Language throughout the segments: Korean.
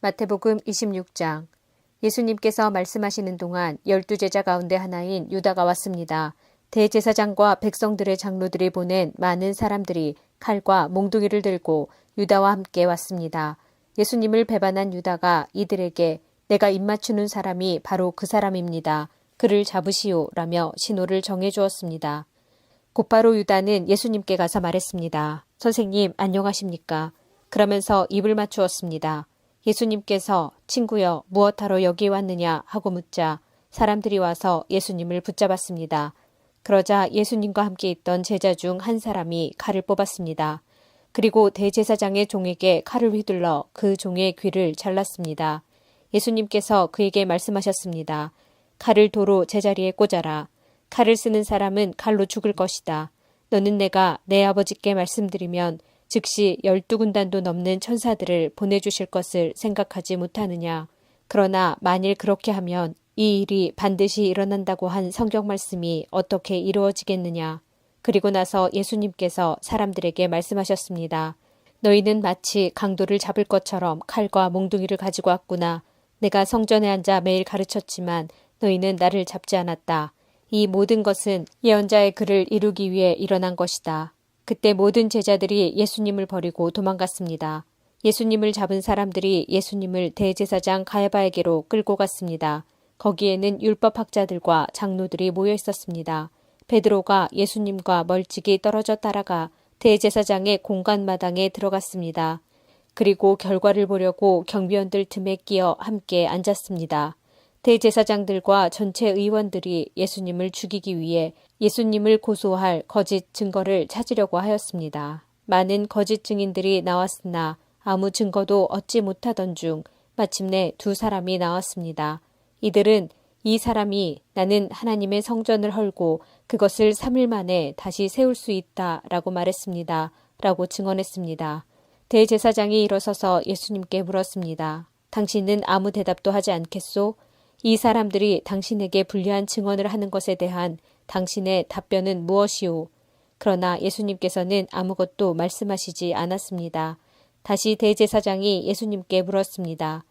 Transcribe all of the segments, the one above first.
마태복음 26장. 예수님께서 말씀하시는 동안 12제자 가운데 하나인 유다가 왔습니다. 대제사장과 백성들의 장로들이 보낸 많은 사람들이 칼과 몽둥이를 들고 유다와 함께 왔습니다. 예수님을 배반한 유다가 이들에게 내가 입맞추는 사람이 바로 그 사람입니다. 그를 잡으시오 라며 신호를 정해주었습니다. 곧바로 유다는 예수님께 가서 말했습니다. 선생님 안녕하십니까? 그러면서 입을 맞추었습니다. 예수님께서 친구여 무엇하러 여기 왔느냐 하고 묻자 사람들이 와서 예수님을 붙잡았습니다. 그러자 예수님과 함께 있던 제자 중 한 사람이 칼을 뽑았습니다. 그리고 대제사장의 종에게 칼을 휘둘러 그 종의 귀를 잘랐습니다. 예수님께서 그에게 말씀하셨습니다. 칼을 도로 제자리에 꽂아라. 칼을 쓰는 사람은 칼로 죽을 것이다. 너는 내가 내 아버지께 말씀드리면 즉시 12군단도 넘는 천사들을 보내주실 것을 생각하지 못하느냐. 그러나 만일 그렇게 하면 이 일이 반드시 일어난다고 한 성경 말씀이 어떻게 이루어지겠느냐. 그리고 나서 예수님께서 사람들에게 말씀하셨습니다. 너희는 마치 강도를 잡을 것처럼 칼과 몽둥이를 가지고 왔구나. 내가 성전에 앉아 매일 가르쳤지만 너희는 나를 잡지 않았다. 이 모든 것은 예언자의 글을 이루기 위해 일어난 것이다. 그때 모든 제자들이 예수님을 버리고 도망갔습니다. 예수님을 잡은 사람들이 예수님을 대제사장 가야바에게로 끌고 갔습니다. 거기에는 율법학자들과 장로들이 모여 있었습니다. 베드로가 예수님과 멀찍이 떨어져 따라가 대제사장의 공간마당에 들어갔습니다. 그리고 결과를 보려고 경비원들 틈에 끼어 함께 앉았습니다. 대제사장들과 전체 의원들이 예수님을 죽이기 위해 예수님을 고소할 거짓 증거를 찾으려고 하였습니다. 많은 거짓 증인들이 나왔으나 아무 증거도 얻지 못하던 중 마침내 두 사람이 나왔습니다. 이들은 이 사람이 나는 하나님의 성전을 헐고 그것을 3일 만에 다시 세울 수 있다 라고 말했습니다. 라고 증언했습니다. 대제사장이 일어서서 예수님께 물었습니다. 당신은 아무 대답도 하지 않겠소? 이 사람들이 당신에게 불리한 증언을 하는 것에 대한 당신의 답변은 무엇이오? 그러나 예수님께서는 아무것도 말씀하시지 않았습니다. 다시 대제사장이 예수님께 물었습니다.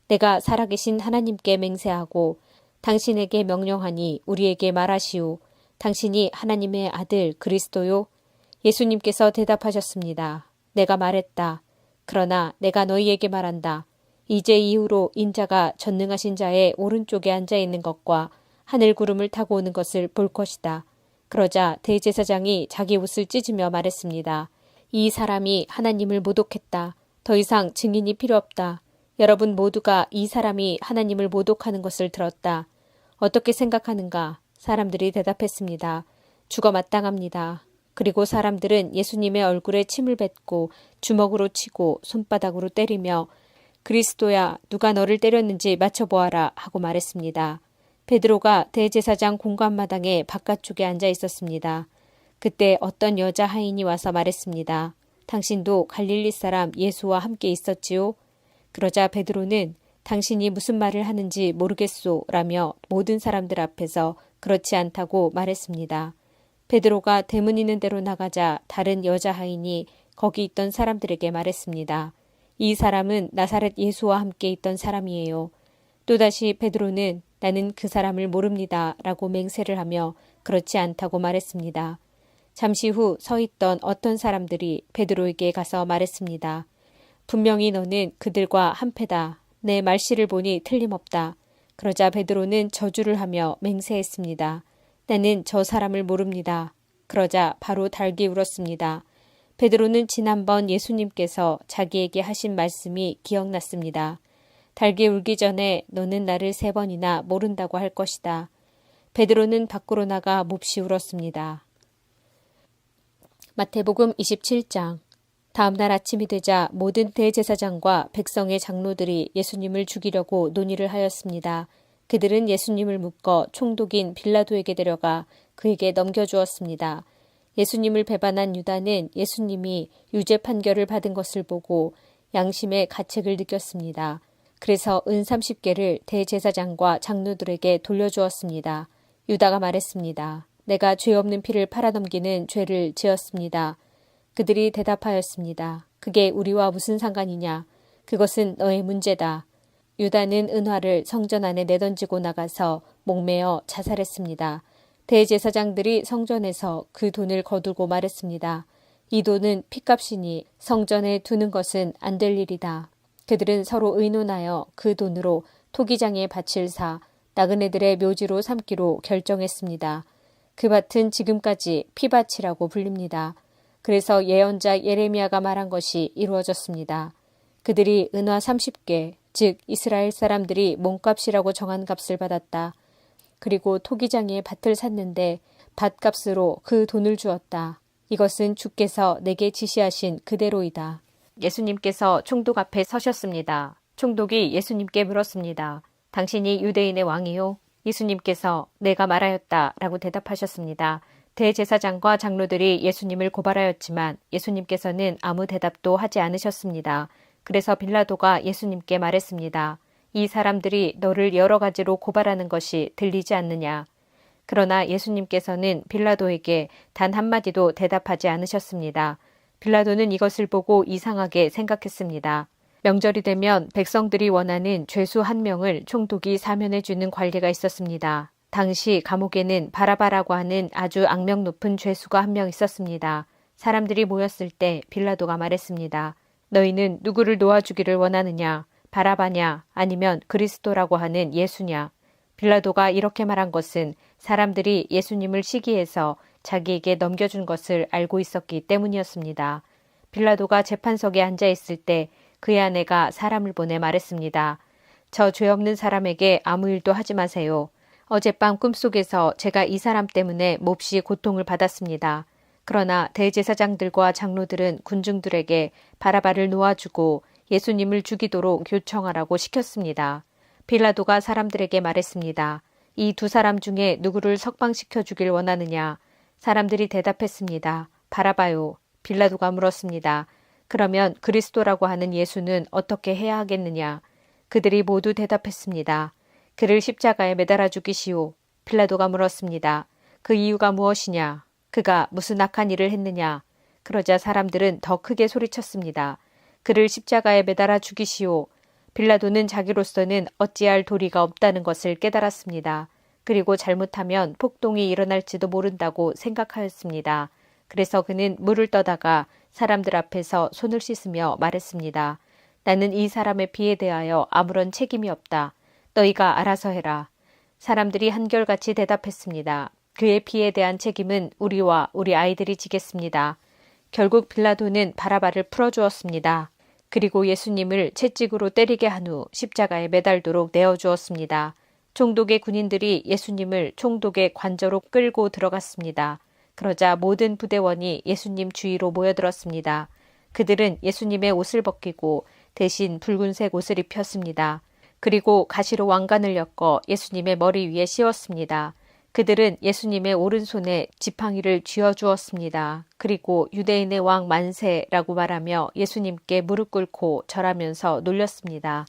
내가 살아계신 하나님께 맹세하고 당신에게 명령하니 우리에게 말하시오. 당신이 하나님의 아들 그리스도요? 예수님께서 대답하셨습니다. 내가 말했다. 그러나 내가 너희에게 말한다. 이제 이후로 인자가 전능하신 자의 오른쪽에 앉아 있는 것과 하늘 구름을 타고 오는 것을 볼 것이다. 그러자 대제사장이 자기 옷을 찢으며 말했습니다. 이 사람이 하나님을 모독했다. 더 이상 증인이 필요 없다. 여러분 모두가 이 사람이 하나님을 모독하는 것을 들었다. 어떻게 생각하는가? 사람들이 대답했습니다. 죽어 마땅합니다. 그리고 사람들은 예수님의 얼굴에 침을 뱉고 주먹으로 치고 손바닥으로 때리며 그리스도야 누가 너를 때렸는지 맞춰보아라 하고 말했습니다. 베드로가 대제사장 공관마당에 바깥쪽에 앉아 있었습니다. 그때 어떤 여자 하인이 와서 말했습니다. 당신도 갈릴리 사람 예수와 함께 있었지요? 그러자 베드로는 당신이 무슨 말을 하는지 모르겠소 라며 모든 사람들 앞에서 그렇지 않다고 말했습니다. 베드로가 대문 있는 데로 나가자 다른 여자 하인이 거기 있던 사람들에게 말했습니다. 이 사람은 나사렛 예수와 함께 있던 사람이에요. 또다시 베드로는 나는 그 사람을 모릅니다 라고 맹세를 하며 그렇지 않다고 말했습니다. 잠시 후 서 있던 어떤 사람들이 베드로에게 가서 말했습니다. 분명히 너는 그들과 한패다. 내 말씨를 보니 틀림없다. 그러자 베드로는 저주를 하며 맹세했습니다. 나는 저 사람을 모릅니다. 그러자 바로 달기 울었습니다. 베드로는 지난번 예수님께서 자기에게 하신 말씀이 기억났습니다. 달기 울기 전에 너는 나를 3번이나 모른다고 할 것이다. 베드로는 밖으로 나가 몹시 울었습니다. 마태복음 27장. 다음 날 아침이 되자 모든 대제사장과 백성의 장로들이 예수님을 죽이려고 논의를 하였습니다. 그들은 예수님을 묶어 총독인 빌라도에게 데려가 그에게 넘겨주었습니다. 예수님을 배반한 유다는 예수님이 유죄 판결을 받은 것을 보고 양심의 가책을 느꼈습니다. 그래서 은 30개를 대제사장과 장로들에게 돌려주었습니다. 유다가 말했습니다. 내가 죄 없는 피를 팔아넘기는 죄를 지었습니다. 그들이 대답하였습니다. 그게 우리와 무슨 상관이냐? 그것은 너의 문제다. 유다는 은화를 성전 안에 내던지고 나가서 목매어 자살했습니다. 대제사장들이 성전에서 그 돈을 거두고 말했습니다. 이 돈은 핏값이니 성전에 두는 것은 안 될 일이다. 그들은 서로 의논하여 그 돈으로 토기장의 밭을 사 나그네들의 묘지로 삼기로 결정했습니다. 그 밭은 지금까지 피밭이라고 불립니다. 그래서 예언자 예레미야가 말한 것이 이루어졌습니다. 그들이 은화 30개, 즉 이스라엘 사람들이 몸값이라고 정한 값을 받았다. 그리고 토기장의 밭을 샀는데 밭값으로 그 돈을 주었다. 이것은 주께서 내게 지시하신 그대로이다. 예수님께서 총독 앞에 서셨습니다. 총독이 예수님께 물었습니다. 당신이 유대인의 왕이요? 예수님께서 내가 말하였다 라고 대답하셨습니다. 대제사장과 장로들이 예수님을 고발하였지만 예수님께서는 아무 대답도 하지 않으셨습니다. 그래서 빌라도가 예수님께 말했습니다. 이 사람들이 너를 여러 가지로 고발하는 것이 들리지 않느냐. 그러나 예수님께서는 빌라도에게 단 한마디도 대답하지 않으셨습니다. 빌라도는 이것을 보고 이상하게 생각했습니다. 명절이 되면 백성들이 원하는 죄수 한 명을 총독이 사면해 주는 관리가 있었습니다. 당시 감옥에는 바라바라고 하는 아주 악명 높은 죄수가 한 명 있었습니다. 사람들이 모였을 때 빌라도가 말했습니다. 너희는 누구를 놓아주기를 원하느냐? 바라바냐? 아니면 그리스도라고 하는 예수냐? 빌라도가 이렇게 말한 것은 사람들이 예수님을 시기해서 자기에게 넘겨준 것을 알고 있었기 때문이었습니다. 빌라도가 재판석에 앉아 있을 때 그의 아내가 사람을 보내 말했습니다. 저 죄 없는 사람에게 아무 일도 하지 마세요. 어젯밤 꿈속에서 제가 이 사람 때문에 몹시 고통을 받았습니다. 그러나 대제사장들과 장로들은 군중들에게 바라바를 놓아주고 예수님을 죽이도록 요청하라고 시켰습니다. 빌라도가 사람들에게 말했습니다. 이 두 사람 중에 누구를 석방시켜 주길 원하느냐? 사람들이 대답했습니다. 바라바요. 빌라도가 물었습니다. 그러면 그리스도라고 하는 예수는 어떻게 해야 하겠느냐? 그들이 모두 대답했습니다. 그를 십자가에 매달아 죽이시오. 빌라도가 물었습니다. 그 이유가 무엇이냐? 그가 무슨 악한 일을 했느냐? 그러자 사람들은 더 크게 소리쳤습니다. 그를 십자가에 매달아 죽이시오. 빌라도는 자기로서는 어찌할 도리가 없다는 것을 깨달았습니다. 그리고 잘못하면 폭동이 일어날지도 모른다고 생각하였습니다. 그래서 그는 물을 떠다가 사람들 앞에서 손을 씻으며 말했습니다. 나는 이 사람의 피에 대하여 아무런 책임이 없다. 너희가 알아서 해라. 사람들이 한결같이 대답했습니다. 그의 피에 대한 책임은 우리와 우리 아이들이 지겠습니다. 결국 빌라도는 바라바를 풀어주었습니다. 그리고 예수님을 채찍으로 때리게 한 후 십자가에 매달도록 내어주었습니다. 총독의 군인들이 예수님을 총독의 관저로 끌고 들어갔습니다. 그러자 모든 부대원이 예수님 주위로 모여들었습니다. 그들은 예수님의 옷을 벗기고 대신 붉은색 옷을 입혔습니다. 그리고 가시로 왕관을 엮어 예수님의 머리 위에 씌웠습니다. 그들은 예수님의 오른손에 지팡이를 쥐어주었습니다. 그리고 유대인의 왕 만세라고 말하며 예수님께 무릎 꿇고 절하면서 놀렸습니다.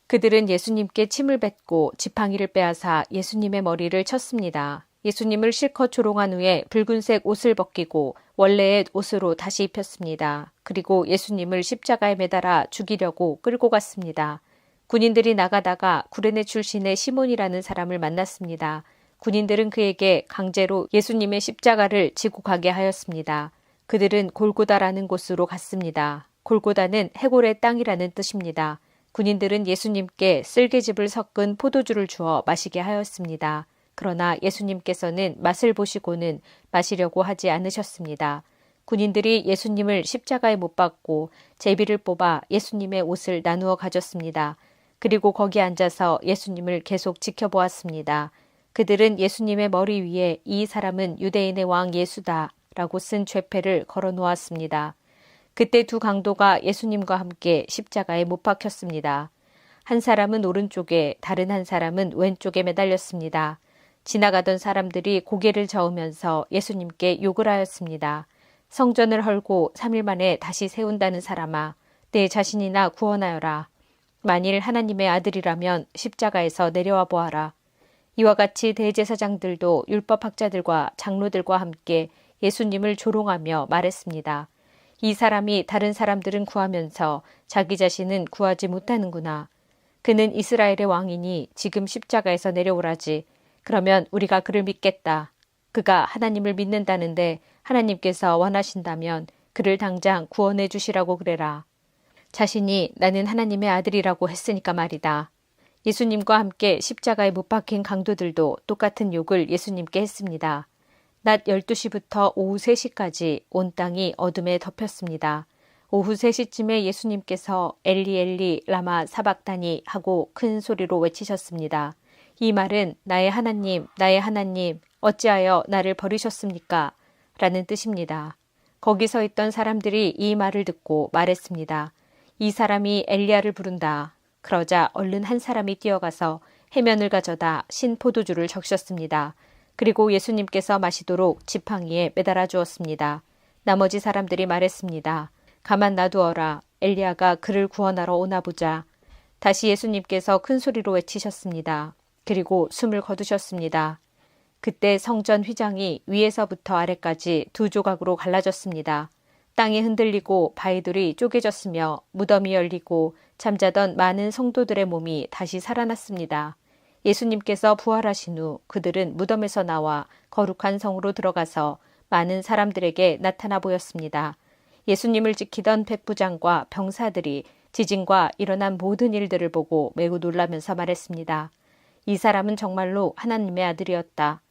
그들은 예수님께 침을 뱉고 지팡이를 빼앗아 예수님의 머리를 쳤습니다. 예수님을 실컷 조롱한 후에 붉은색 옷을 벗기고 원래의 옷으로 다시 입혔습니다. 그리고 예수님을 십자가에 매달아 죽이려고 끌고 갔습니다. 군인들이 나가다가 구레네 출신의 시몬이라는 사람을 만났습니다. 군인들은 그에게 강제로 예수님의 십자가를 지고 가게 하였습니다. 그들은 골고다라는 곳으로 갔습니다. 골고다는 해골의 땅이라는 뜻입니다. 군인들은 예수님께 쓸개즙을 섞은 포도주를 주어 마시게 하였습니다. 그러나 예수님께서는 맛을 보시고는 마시려고 하지 않으셨습니다. 군인들이 예수님을 십자가에 못 박고 제비를 뽑아 예수님의 옷을 나누어 가졌습니다. 그리고 거기 앉아서 예수님을 계속 지켜보았습니다. 그들은 예수님의 머리 위에 이 사람은 유대인의 왕 예수다 라고 쓴 죄패를 걸어 놓았습니다. 그때 두 강도가 예수님과 함께 십자가에 못 박혔습니다. 한 사람은 오른쪽에 다른 한 사람은 왼쪽에 매달렸습니다. 지나가던 사람들이 고개를 저으면서 예수님께 욕을 하였습니다. 성전을 헐고 3일 만에 다시 세운다는 사람아, 내 자신이나 구원하여라. 만일 하나님의 아들이라면 십자가에서 내려와 보아라. 이와 같이 대제사장들도 율법학자들과 장로들과 함께 예수님을 조롱하며 말했습니다. 이 사람이 다른 사람들은 구하면서 자기 자신은 구하지 못하는구나. 그는 이스라엘의 왕이니 지금 십자가에서 내려오라지. 그러면 우리가 그를 믿겠다. 그가 하나님을 믿는다는데 하나님께서 원하신다면 그를 당장 구원해 주시라고 그래라. 자신이 나는 하나님의 아들이라고 했으니까 말이다. 예수님과 함께 십자가에 못 박힌 강도들도 똑같은 욕을 예수님께 했습니다. 낮 12시부터 오후 3시까지 온 땅이 어둠에 덮였습니다. 오후 3시쯤에 예수님께서 엘리 엘리 라마 사박다니 하고 큰 소리로 외치셨습니다. 이 말은 나의 하나님 어찌하여 나를 버리셨습니까? 라는 뜻입니다. 거기 서 있던 사람들이 이 말을 듣고 말했습니다. 이 사람이 엘리야를 부른다. 그러자 얼른 한 사람이 뛰어가서 해면을 가져다 신 포도주를 적셨습니다. 그리고 예수님께서 마시도록 지팡이에 매달아 주었습니다. 나머지 사람들이 말했습니다. 가만 놔두어라. 엘리야가 그를 구원하러 오나 보자. 다시 예수님께서 큰 소리로 외치셨습니다. 그리고 숨을 거두셨습니다. 그때 성전 휘장이 위에서부터 아래까지 2조각으로 갈라졌습니다. 땅이 흔들리고 바위들이 쪼개졌으며 무덤이 열리고 잠자던 많은 성도들의 몸이 다시 살아났습니다. 예수님께서 부활하신 후 그들은 무덤에서 나와 거룩한 성으로 들어가서 많은 사람들에게 나타나 보였습니다. 예수님을 지키던 백부장과 병사들이 지진과 일어난 모든 일들을 보고 매우 놀라면서 말했습니다. 이 사람은 정말로 하나님의 아들이었다.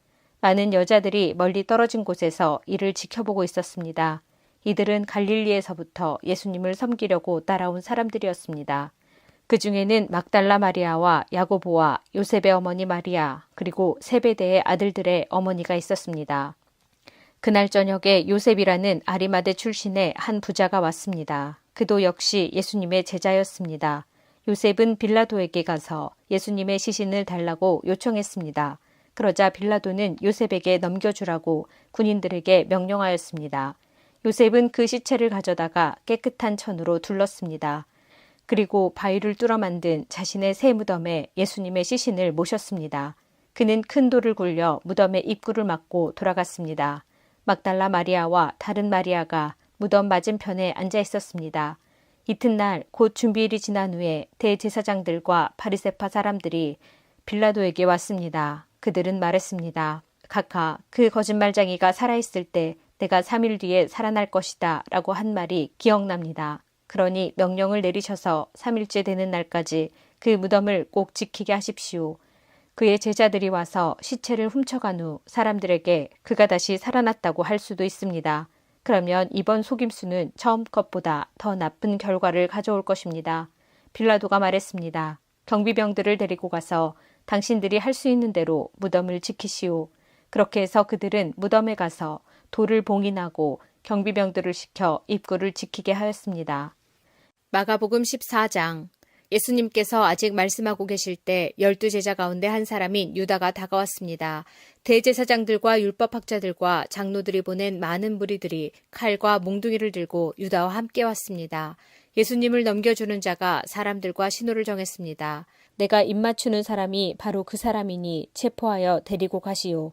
많은 여자들이 멀리 떨어진 곳에서 이를 지켜보고 있었습니다. 이들은 갈릴리에서부터 예수님을 섬기려고 따라온 사람들이었습니다. 그 중에는 막달라 마리아와 야고보와 요셉의 어머니 마리아, 그리고 세베대의 아들들의 어머니가 있었습니다. 그날 저녁에 요셉이라는 아리마대 출신의 한 부자가 왔습니다. 그도 역시 예수님의 제자였습니다. 요셉은 빌라도에게 가서 예수님의 시신을 달라고 요청했습니다. 그러자 빌라도는 요셉에게 넘겨주라고 군인들에게 명령하였습니다. 요셉은 그 시체를 가져다가 깨끗한 천으로 둘렀습니다. 그리고 바위를 뚫어 만든 자신의 새 무덤에 예수님의 시신을 모셨습니다. 그는 큰 돌을 굴려 무덤의 입구를 막고 돌아갔습니다. 막달라 마리아와 다른 마리아가 무덤 맞은편에 앉아 있었습니다. 이튿날 곧 준비일이 지난 후에 대제사장들과 바리새파 사람들이 빌라도에게 왔습니다. 그들은 말했습니다. 각하, 그 거짓말쟁이가 살아있을 때 내가 3일 뒤에 살아날 것이다 라고 한 말이 기억납니다. 그러니 명령을 내리셔서 3일째 되는 날까지 그 무덤을 꼭 지키게 하십시오. 그의 제자들이 와서 시체를 훔쳐간 후 사람들에게 그가 다시 살아났다고 할 수도 있습니다. 그러면 이번 속임수는 처음 것보다 더 나쁜 결과를 가져올 것입니다. 빌라도가 말했습니다. 경비병들을 데리고 가서 당신들이 할 수 있는 대로 무덤을 지키시오. 그렇게 해서 그들은 무덤에 가서 돌을 봉인하고 경비병들을 시켜 입구를 지키게 하였습니다. 마가복음 14장. 예수님께서 아직 말씀하고 계실 때 12제자 가운데 한 사람인 유다가 다가왔습니다. 대제사장들과 율법학자들과 장로들이 보낸 많은 무리들이 칼과 몽둥이를 들고 유다와 함께 왔습니다. 예수님을 넘겨주는 자가 사람들과 신호를 정했습니다. 내가 입맞추는 사람이 바로 그 사람이니 체포하여 데리고 가시오.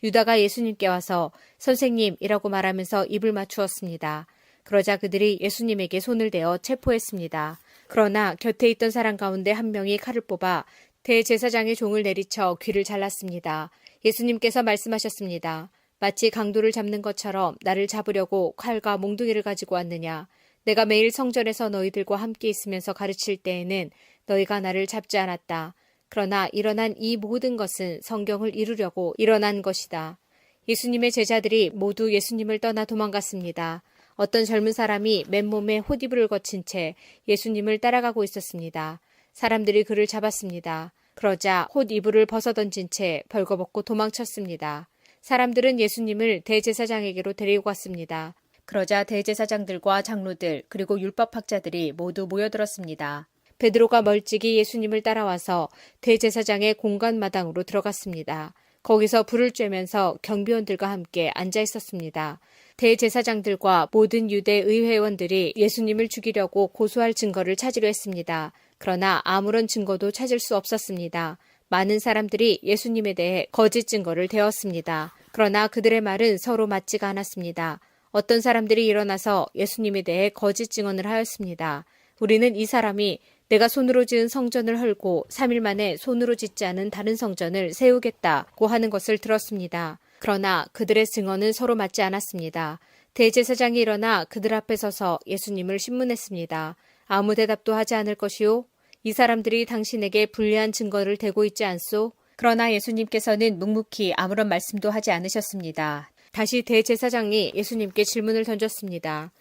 유다가 예수님께 와서 선생님이라고 말하면서 입을 맞추었습니다. 그러자 그들이 예수님에게 손을 대어 체포했습니다. 그러나 곁에 있던 사람 가운데 한 명이 칼을 뽑아 대제사장의 종을 내리쳐 귀를 잘랐습니다. 예수님께서 말씀하셨습니다. 마치 강도를 잡는 것처럼 나를 잡으려고 칼과 몽둥이를 가지고 왔느냐. 내가 매일 성전에서 너희들과 함께 있으면서 가르칠 때에는 너희가 나를 잡지 않았다. 그러나 일어난 이 모든 것은 성경을 이루려고 일어난 것이다. 예수님의 제자들이 모두 예수님을 떠나 도망갔습니다. 어떤 젊은 사람이 맨몸에 호디부를 거친 채 예수님을 따라가고 있었습니다. 사람들이 그를 잡았습니다. 그러자 호디부를 벗어던진 채 벌거벗고 도망쳤습니다. 사람들은 예수님을 대제사장에게로 데리고 갔습니다. 그러자 대제사장들과 장로들 그리고 율법학자들이 모두 모여들었습니다. 베드로가 멀찍이 예수님을 따라와서 대제사장의 공간 마당으로 들어갔습니다. 거기서 불을 쬐면서 경비원들과 함께 앉아 있었습니다. 대제사장들과 모든 유대 의회원들이 예수님을 죽이려고 고소할 증거를 찾으려 했습니다. 그러나 아무런 증거도 찾을 수 없었습니다. 많은 사람들이 예수님에 대해 거짓 증거를 대었습니다. 그러나 그들의 말은 서로 맞지가 않았습니다. 어떤 사람들이 일어나서 예수님에 대해 거짓 증언을 하였습니다. 우리는 이 사람이 내가 손으로 지은 성전을 헐고 3일 만에 손으로 짓지 않은 다른 성전을 세우겠다고 하는 것을 들었습니다. 그러나 그들의 증언은 서로 맞지 않았습니다. 대제사장이 일어나 그들 앞에 서서 예수님을 신문했습니다. 아무 대답도 하지 않을 것이요? 이 사람들이 당신에게 불리한 증거를 대고 있지 않소? 그러나 예수님께서는 묵묵히 아무런 말씀도 하지 않으셨습니다. 다시 대제사장이 예수님께 질문을 던졌습니다.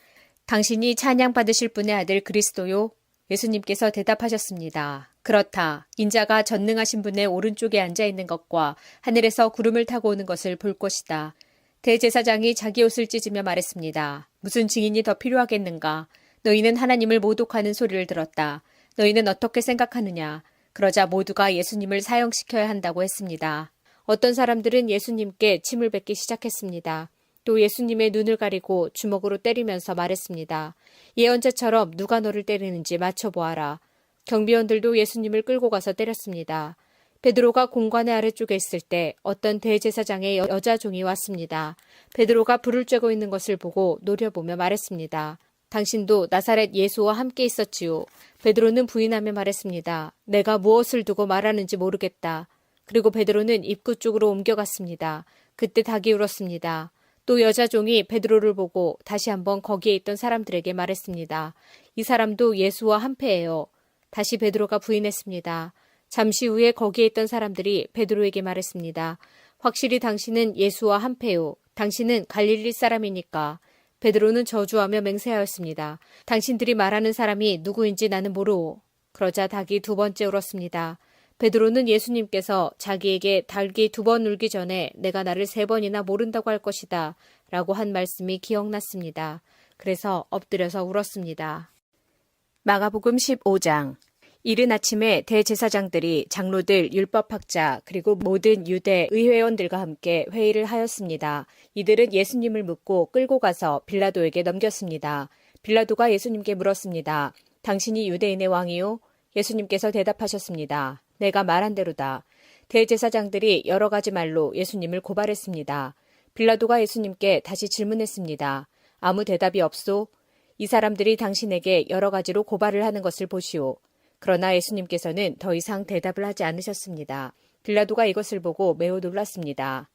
당신이 찬양받으실 분의 아들 그리스도요? 예수님께서 대답하셨습니다. 그렇다. 인자가 전능하신 분의 오른쪽에 앉아 있는 것과 하늘에서 구름을 타고 오는 것을 볼 것이다. 대제사장이 자기 옷을 찢으며 말했습니다. 무슨 증인이 더 필요하겠는가? 너희는 하나님을 모독하는 소리를 들었다. 너희는 어떻게 생각하느냐? 그러자 모두가 예수님을 사형시켜야 한다고 했습니다. 어떤 사람들은 예수님께 침을 뱉기 시작했습니다. 또 예수님의 눈을 가리고 주먹으로 때리면서 말했습니다. 예언자처럼 누가 너를 때리는지 맞춰보아라. 경비원들도 예수님을 끌고 가서 때렸습니다. 베드로가 공관의 아래쪽에 있을 때 어떤 대제사장의 여자 종이 왔습니다. 베드로가 불을 쬐고 있는 것을 보고 노려보며 말했습니다. 당신도 나사렛 예수와 함께 있었지요. 베드로는 부인하며 말했습니다. 내가 무엇을 두고 말하는지 모르겠다. 그리고 베드로는 입구 쪽으로 옮겨갔습니다. 그때 닭이 울었습니다. 또 여자 종이 베드로를 보고 다시 한번 거기에 있던 사람들에게 말했습니다. 이 사람도 예수와 한패예요. 다시 베드로가 부인했습니다. 잠시 후에 거기에 있던 사람들이 베드로에게 말했습니다. 확실히 당신은 예수와 한패요. 당신은 갈릴리 사람이니까. 베드로는 저주하며 맹세하였습니다. 당신들이 말하는 사람이 누구인지 나는 모르오. 그러자 닭이 두 번째 울었습니다. 베드로는 예수님께서 자기에게 닭이 두 번 울기 전에 내가 나를 3번이나 모른다고 할 것이다 라고 한 말씀이 기억났습니다. 그래서 엎드려서 울었습니다. 마가복음 15장. 이른 아침에 대제사장들이 장로들, 율법학자 그리고 모든 유대 의회원들과 함께 회의를 하였습니다. 이들은 예수님을 묻고 끌고 가서 빌라도에게 넘겼습니다. 빌라도가 예수님께 물었습니다. 당신이 유대인의 왕이요? 예수님께서 대답하셨습니다. 내가 말한 대로다. 대제사장들이 여러 가지 말로 예수님을 고발했습니다. 빌라도가 예수님께 다시 질문했습니다. 아무 대답이 없소? 이 사람들이 당신에게 여러 가지로 고발을 하는 것을 보시오. 그러나 예수님께서는 더 이상 대답을 하지 않으셨습니다. 빌라도가 이것을 보고 매우 놀랐습니다.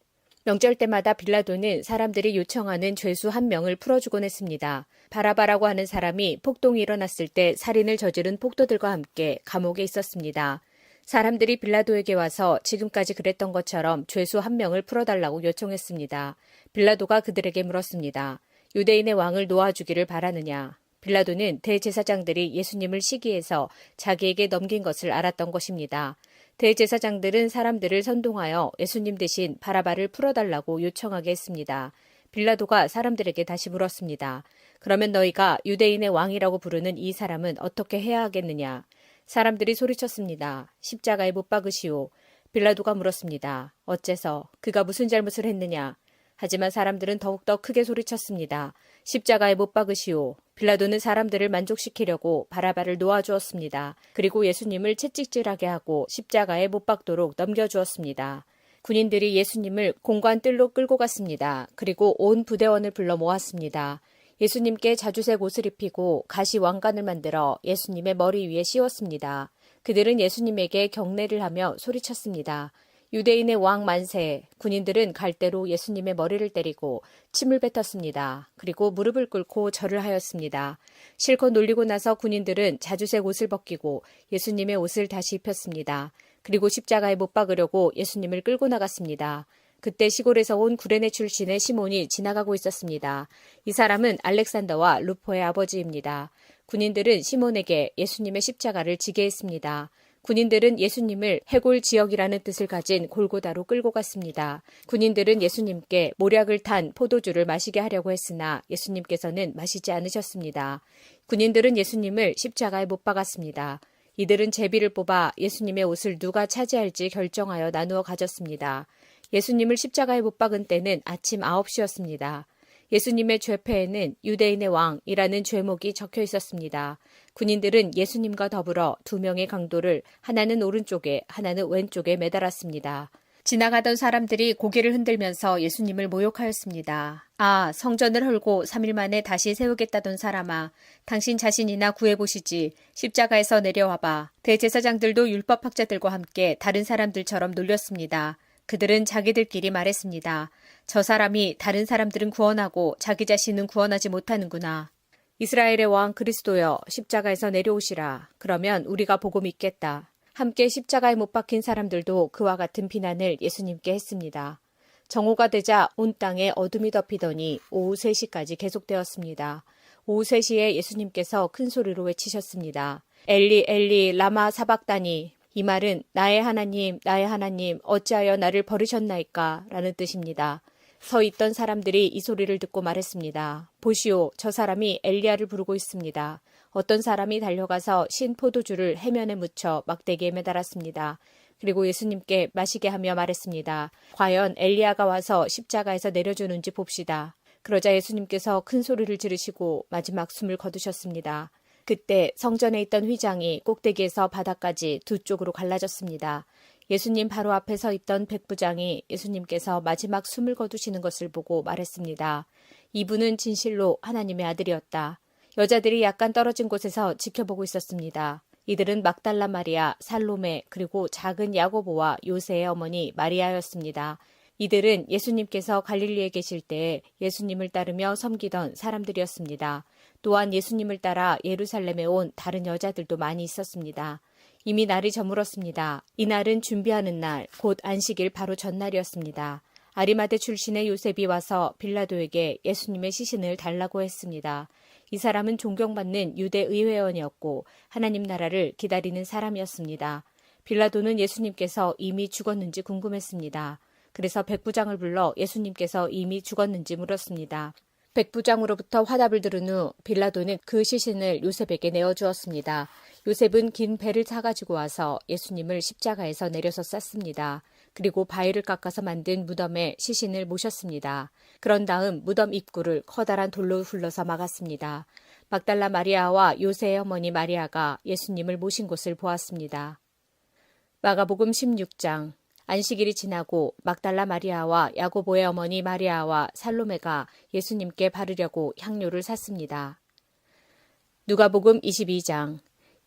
명절 때마다 빌라도는 사람들이 요청하는 죄수 1명을 풀어주곤 했습니다. 바라바라고 하는 사람이 폭동이 일어났을 때 살인을 저지른 폭도들과 함께 감옥에 있었습니다. 사람들이 빌라도에게 와서 지금까지 그랬던 것처럼 죄수 1명을 풀어달라고 요청했습니다. 빌라도가 그들에게 물었습니다. 유대인의 왕을 놓아주기를 바라느냐? 빌라도는 대제사장들이 예수님을 시기해서 자기에게 넘긴 것을 알았던 것입니다. 대제사장들은 사람들을 선동하여 예수님 대신 바라바를 풀어달라고 요청하게 했습니다. 빌라도가 사람들에게 다시 물었습니다. 그러면 너희가 유대인의 왕이라고 부르는 이 사람은 어떻게 해야 하겠느냐? 사람들이 소리쳤습니다. 십자가에 못 박으시오. 빌라도가 물었습니다. 어째서? 그가 무슨 잘못을 했느냐? 하지만 사람들은 더욱더 크게 소리쳤습니다. 십자가에 못 박으시오. 빌라도는 사람들을 만족시키려고 바라바를 놓아주었습니다. 그리고 예수님을 채찍질하게 하고 십자가에 못 박도록 넘겨주었습니다. 군인들이 예수님을 공관 뜰로 끌고 갔습니다. 그리고 온 부대원을 불러 모았습니다. 예수님께 자주색 옷을 입히고 가시 왕관을 만들어 예수님의 머리 위에 씌웠습니다. 그들은 예수님에게 경례를 하며 소리쳤습니다. 유대인의 왕 만세. 군인들은 갈대로 예수님의 머리를 때리고 침을 뱉었습니다. 그리고 무릎을 꿇고 절을 하였습니다. 실컷 놀리고 나서 군인들은 자주색 옷을 벗기고 예수님의 옷을 다시 입혔습니다. 그리고 십자가에 못 박으려고 예수님을 끌고 나갔습니다. 그때 시골에서 온 구레네 출신의 시몬이 지나가고 있었습니다. 이 사람은 알렉산더와 루포의 아버지입니다. 군인들은 시몬에게 예수님의 십자가를 지게 했습니다. 군인들은 예수님을 해골 지역이라는 뜻을 가진 골고다로 끌고 갔습니다. 군인들은 예수님께 모략을 탄 포도주를 마시게 하려고 했으나 예수님께서는 마시지 않으셨습니다. 군인들은 예수님을 십자가에 못 박았습니다. 이들은 제비를 뽑아 예수님의 옷을 누가 차지할지 결정하여 나누어 가졌습니다. 예수님을 십자가에 못 박은 때는 아침 9시였습니다. 예수님의 죄패에는 유대인의 왕이라는 죄목이 적혀 있었습니다. 군인들은 예수님과 더불어 2명의 강도를 하나는 오른쪽에 하나는 왼쪽에 매달았습니다. 지나가던 사람들이 고개를 흔들면서 예수님을 모욕하였습니다. 아, 성전을 헐고 3일 만에 다시 세우겠다던 사람아, 당신 자신이나 구해보시지. 십자가에서 내려와봐. 대제사장들도 율법학자들과 함께 다른 사람들처럼 놀렸습니다. 그들은 자기들끼리 말했습니다. 저 사람이 다른 사람들은 구원하고 자기 자신은 구원하지 못하는구나. 이스라엘의 왕 그리스도여, 십자가에서 내려오시라. 그러면 우리가 보고 믿겠다. 함께 십자가에 못 박힌 사람들도 그와 같은 비난을 예수님께 했습니다. 정오가 되자 온 땅에 어둠이 덮이더니 오후 3시까지 계속되었습니다. 오후 3시에 예수님께서 큰 소리로 외치셨습니다. 엘리 엘리 라마 사박다니. 이 말은 나의 하나님 어찌하여 나를 버리셨나이까 라는 뜻입니다. 서 있던 사람들이 이 소리를 듣고 말했습니다. 보시오, 저 사람이 엘리야를 부르고 있습니다. 어떤 사람이 달려가서 신 포도주를 해면에 묻혀 막대기에 매달았습니다. 그리고 예수님께 마시게 하며 말했습니다. 과연 엘리야가 와서 십자가에서 내려주는지 봅시다. 그러자 예수님께서 큰 소리를 지르시고 마지막 숨을 거두셨습니다. 그때 성전에 있던 휘장이 꼭대기에서 바닥까지 두 쪽으로 갈라졌습니다. 예수님 바로 앞에 서 있던 백부장이 예수님께서 마지막 숨을 거두시는 것을 보고 말했습니다. 이분은 진실로 하나님의 아들이었다. 여자들이 약간 떨어진 곳에서 지켜보고 있었습니다. 이들은 막달라 마리아, 살로메, 그리고 작은 야고보와 요새의 어머니 마리아였습니다. 이들은 예수님께서 갈릴리에 계실 때 예수님을 따르며 섬기던 사람들이었습니다. 또한 예수님을 따라 예루살렘에 온 다른 여자들도 많이 있었습니다. 이미 날이 저물었습니다. 이날은 준비하는 날, 곧 안식일 바로 전날이었습니다. 아리마대 출신의 요셉이 와서 빌라도에게 예수님의 시신을 달라고 했습니다. 이 사람은 존경받는 유대 의회원이었고 하나님 나라를 기다리는 사람이었습니다. 빌라도는 예수님께서 이미 죽었는지 궁금했습니다. 그래서 백부장을 불러 예수님께서 이미 죽었는지 물었습니다. 백부장으로부터 화답을 들은 후 빌라도는 그 시신을 요셉에게 내어주었습니다. 요셉은 긴 배를 사가지고 와서 예수님을 십자가에서 내려서 쌌습니다. 그리고 바위를 깎아서 만든 무덤에 시신을 모셨습니다. 그런 다음 무덤 입구를 커다란 돌로 훌러서 막았습니다. 막달라 마리아와 요새의 어머니 마리아가 예수님을 모신 곳을 보았습니다. 마가복음 16장. 안식일이 지나고 막달라 마리아와 야고보의 어머니 마리아와 살로메가 예수님께 바르려고 향료를 샀습니다. 누가복음 22장.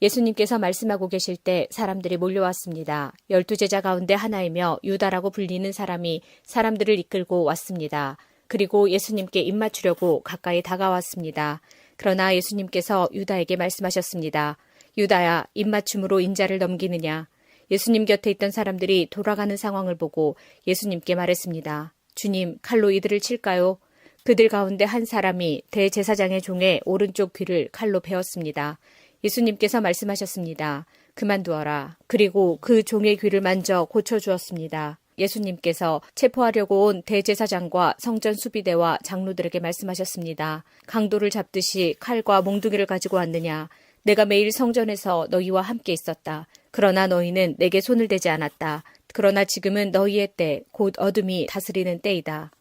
예수님께서 말씀하고 계실 때 사람들이 몰려왔습니다. 12제자 가운데 하나이며 유다라고 불리는 사람이 사람들을 이끌고 왔습니다. 그리고 예수님께 입맞추려고 가까이 다가왔습니다. 그러나 예수님께서 유다에게 말씀하셨습니다. 유다야, 입맞춤으로 인자를 넘기느냐? 예수님 곁에 있던 사람들이 돌아가는 상황을 보고 예수님께 말했습니다. 주님, 칼로 이들을 칠까요? 그들 가운데 한 사람이 대제사장의 종의 오른쪽 귀를 칼로 베었습니다. 예수님께서 말씀하셨습니다. 그만두어라. 그리고 그 종의 귀를 만져 고쳐주었습니다. 예수님께서 체포하려고 온 대제사장과 성전 수비대와 장로들에게 말씀하셨습니다. 강도를 잡듯이 칼과 몽둥이를 가지고 왔느냐? 내가 매일 성전에서 너희와 함께 있었다. 그러나 너희는 내게 손을 대지 않았다. 그러나 지금은 너희의 때, 곧 어둠이 다스리는 때이다.